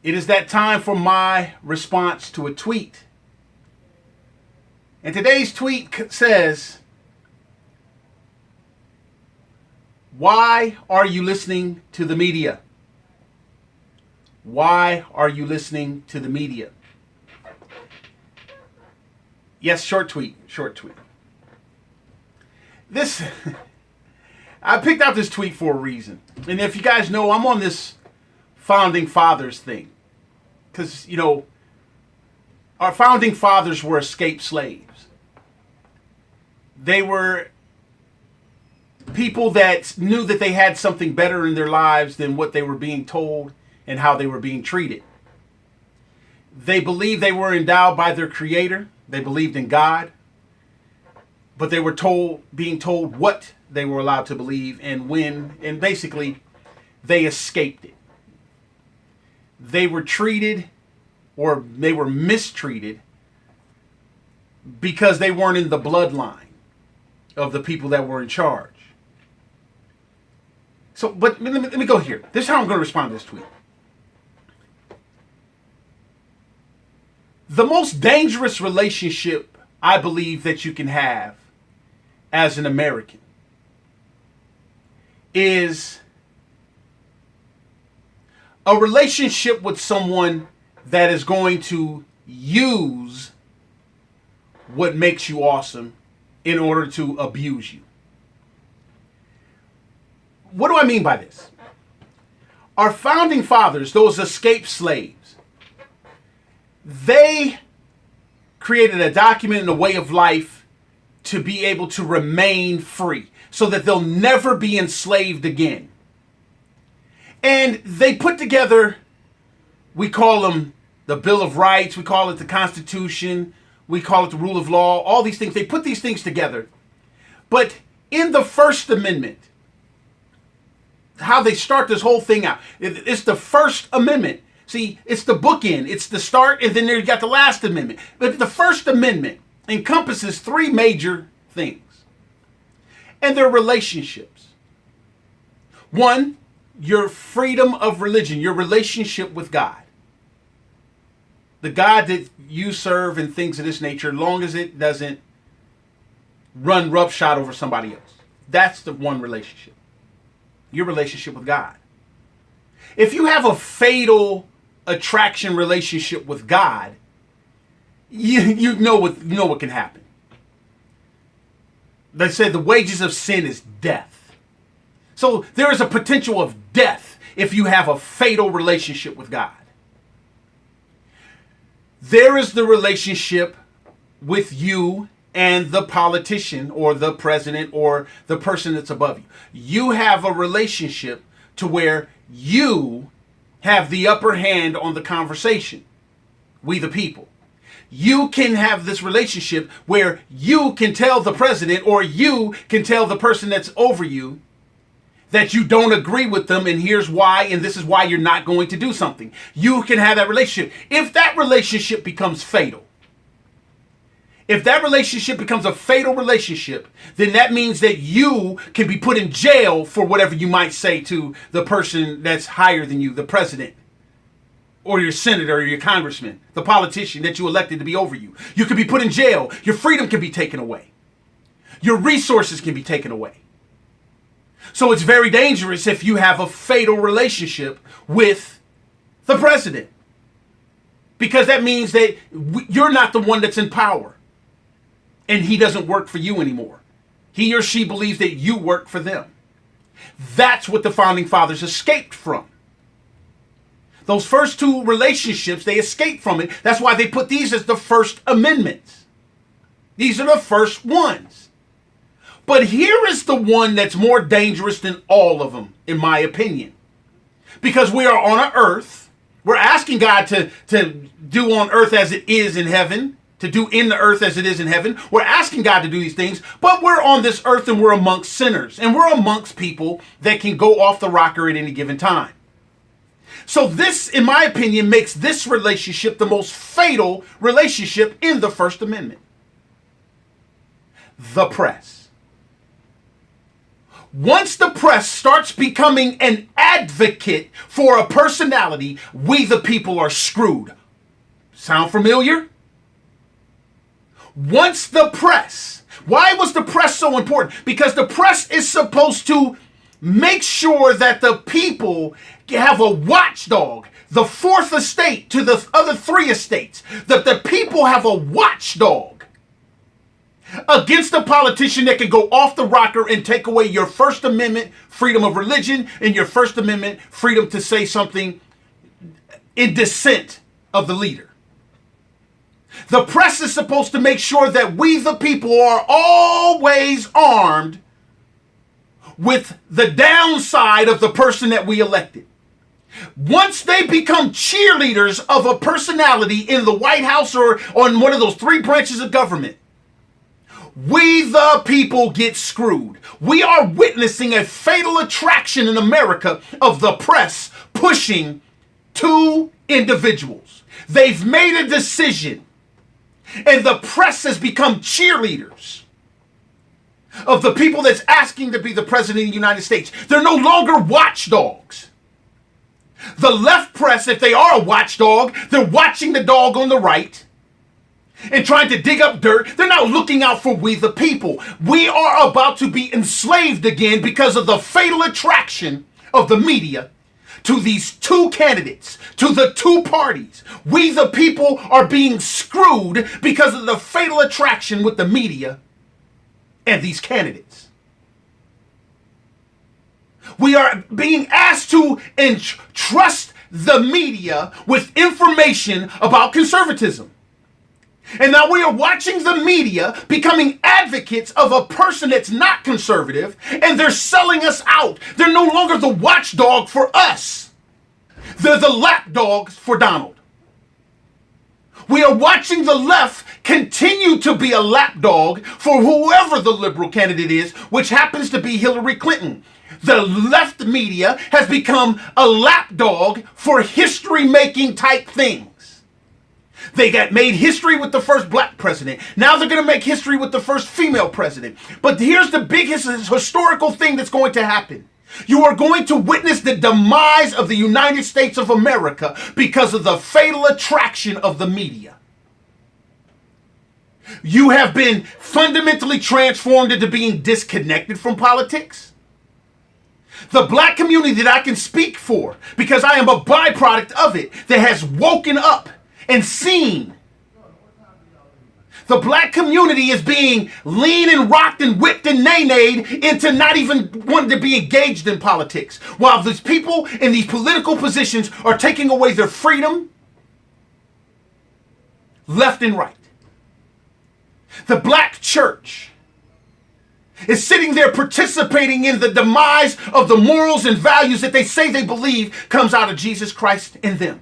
It is that time for my response to a tweet. And today's tweet says, why are you listening to the media? Why are you listening to the media? Yes, short tweet. I picked out this tweet for a reason. And if you guys know, I'm on this founding fathers thing. Because, our founding fathers were escaped slaves. They were people that knew that they had something better in their lives than what they were being told and how they were being treated. They believed they were endowed by their creator. They believed in God. But they were being told what they were allowed to believe and when, and basically they escaped it. They were treated, or they were mistreated, because they weren't in the bloodline of the people that were in charge. So, but let me go here. This is how I'm going to respond to this tweet. The most dangerous relationship I believe that you can have as an American is a relationship with someone that is going to use what makes you awesome in order to abuse you. What do I mean by this? Our founding fathers, those escaped slaves, they created a document and a way of life to be able to remain free so that they'll never be enslaved again. And they put together, we call them the Bill of Rights, we call it the Constitution, we call it the rule of law, all these things. They put these things together. But in the First Amendment, how they start this whole thing out, it's the First Amendment. See, it's the bookend, it's the start, and then you got the last amendment. But the First Amendment encompasses three major things. And they're relationships. One, your freedom of religion, your relationship with God. The God that you serve and things of this nature, long as it doesn't run roughshod over somebody else. That's the one relationship. Your relationship with God. If you have a fatal attraction relationship with God, you know what can happen. They say the wages of sin is death. So there is a potential of death if you have a fatal relationship with God. There is the relationship with you and the politician or the president or the person that's above you. You have a relationship to where you have the upper hand on the conversation. We the people. You can have this relationship where you can tell the president or you can tell the person that's over you that you don't agree with them and here's why and this is why you're not going to do something. You can have that relationship. If that relationship becomes fatal, if that relationship becomes a fatal relationship, then that means that you can be put in jail for whatever you might say to the person that's higher than you, the president, or your senator, or your congressman, the politician that you elected to be over you. You could be put in jail. Your freedom can be taken away. Your resources can be taken away. So it's very dangerous if you have a fatal relationship with the president. Because that means that you're not the one that's in power. And he doesn't work for you anymore. He or she believes that you work for them. That's what the founding fathers escaped from. Those first two relationships, they escaped from it. That's why they put these as the First Amendments. These are the first ones. But here is the one that's more dangerous than all of them, in my opinion. Because we are on an earth. We're asking God to do on earth as it is in heaven. To do in the earth as it is in heaven. We're asking God to do these things. But we're on this earth and we're amongst sinners. And we're amongst people that can go off the rocker at any given time. So this, in my opinion, makes this relationship the most fatal relationship in the First Amendment. The press. Once the press starts becoming an advocate for a personality, we the people are screwed. Sound familiar? Once the press, why was the press so important? Because the press is supposed to make sure that the people have a watchdog, the fourth estate to the other three estates, that the people have a watchdog against a politician that can go off the rocker and take away your First Amendment freedom of religion and your First Amendment freedom to say something in dissent of the leader. The press is supposed to make sure that we, the people, are always armed with the downside of the person that we elected. Once they become cheerleaders of a personality in the White House or on one of those three branches of government, we, the people, get screwed. We are witnessing a fatal attraction in America of the press pushing two individuals. They've made a decision. And the press has become cheerleaders of the people that's asking to be the president of the United States. They're no longer watchdogs. The left press, if they are a watchdog, they're watching the dog on the right and trying to dig up dirt. They're not looking out for we the people. We are about to be enslaved again because of the fatal attraction of the media to these two candidates, to the two parties. We the people are being screwed because of the fatal attraction with the media and these candidates. We are being asked to entrust the media with information about conservatism. And now we are watching the media becoming advocates of a person that's not conservative, and they're selling us out. They're no longer the watchdog for us. They're the lapdogs for Donald. We are watching the left continue to be a lapdog for whoever the liberal candidate is, which happens to be Hillary Clinton. The left media has become a lapdog for history-making type things. They got made history with the first black president. Now they're going to make history with the first female president. But here's the biggest historical thing that's going to happen. You are going to witness the demise of the United States of America because of the fatal attraction of the media. You have been fundamentally transformed into being disconnected from politics. The black community that I can speak for, because I am a byproduct of it, that has woken up and seen the black community is being lean and rocked and whipped and nay-nayed into not even wanting to be engaged in politics, while these people in these political positions are taking away their freedom left and right. The black church is sitting there participating in the demise of the morals and values that they say they believe comes out of Jesus Christ in them.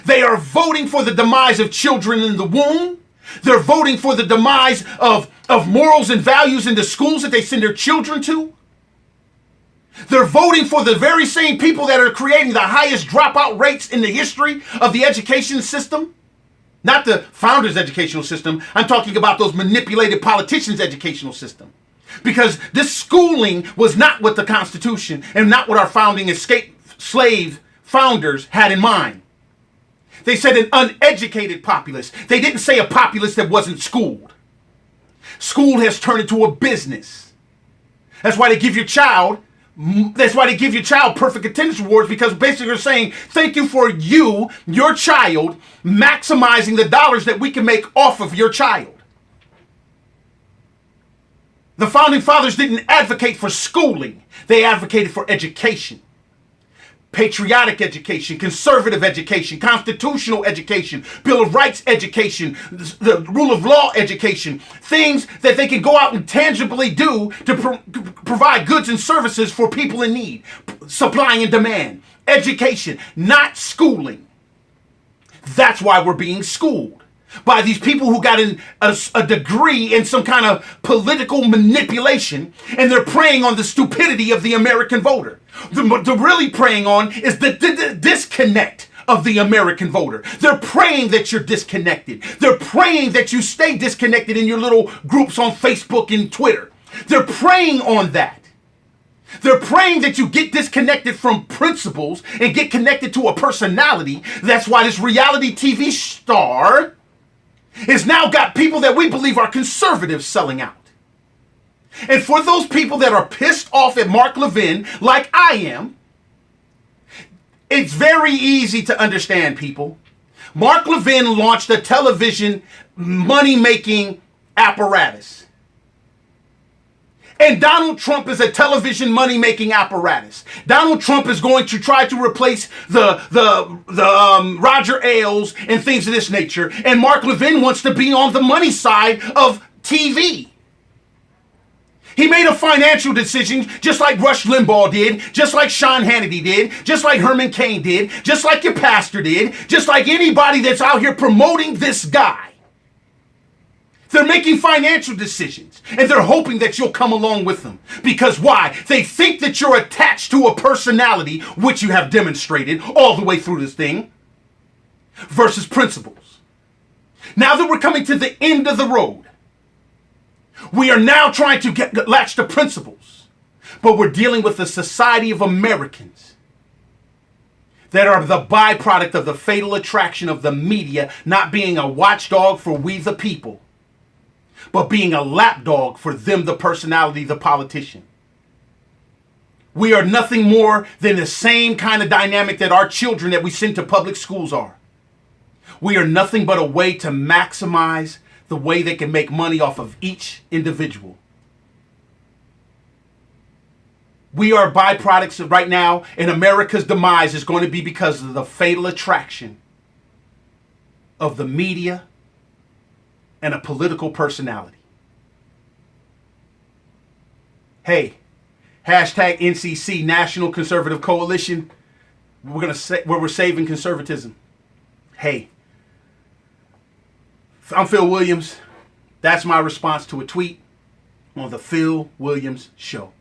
They are voting for the demise of children in the womb. They're voting for the demise of morals and values in the schools that they send their children to. They're voting for the very same people that are creating the highest dropout rates in the history of the education system. Not the founders' educational system. I'm talking about those manipulated politicians' educational system. Because this schooling was not what the Constitution and not what our founding escaped slave founders had in mind. They said an uneducated populace. They didn't say a populace that wasn't schooled. School has turned into a business. That's why they give your child perfect attendance awards, because basically they're saying, thank you for your child, maximizing the dollars that we can make off of your child. The founding fathers didn't advocate for schooling. They advocated for education. Patriotic education, conservative education, constitutional education, Bill of Rights education, the rule of law education, things that they can go out and tangibly do to provide goods and services for people in need, supply and demand, education, not schooling. That's why we're being schooled by these people who got a degree in some kind of political manipulation, and they're preying on the stupidity of the American voter. What they're really preying on is the disconnect of the American voter. They're praying that you're disconnected. They're praying that you stay disconnected in your little groups on Facebook and Twitter. They're preying on that. They're praying that you get disconnected from principles and get connected to a personality. That's why this reality TV star has now got people that we believe are conservatives selling out. And for those people that are pissed off at Mark Levin, like I am, it's very easy to understand, people. Mark Levin launched a television money-making apparatus. And Donald Trump is a television money-making apparatus. Donald Trump is going to try to replace the Roger Ailes and things of this nature. And Mark Levin wants to be on the money side of TV. He made a financial decision just like Rush Limbaugh did, just like Sean Hannity did, just like Herman Cain did, just like your pastor did, just like anybody that's out here promoting this guy. They're making financial decisions, and they're hoping that you'll come along with them. Because why? They think that you're attached to a personality, which you have demonstrated all the way through this thing, versus principles. Now that we're coming to the end of the road, we are now trying to latch to principles, but we're dealing with a society of Americans that are the byproduct of the fatal attraction of the media not being a watchdog for we the people, but being a lapdog for them, the personality, the politician. We are nothing more than the same kind of dynamic that our children that we send to public schools are. We are nothing but a way to maximize the way they can make money off of each individual. We are byproducts right now, and America's demise is going to be because of the fatal attraction of the media and a political personality. Hey, hashtag NCC, National Conservative Coalition. We're gonna say where we're saving conservatism. Hey, I'm Phil Williams. That's my response to a tweet on the Phil Williams Show.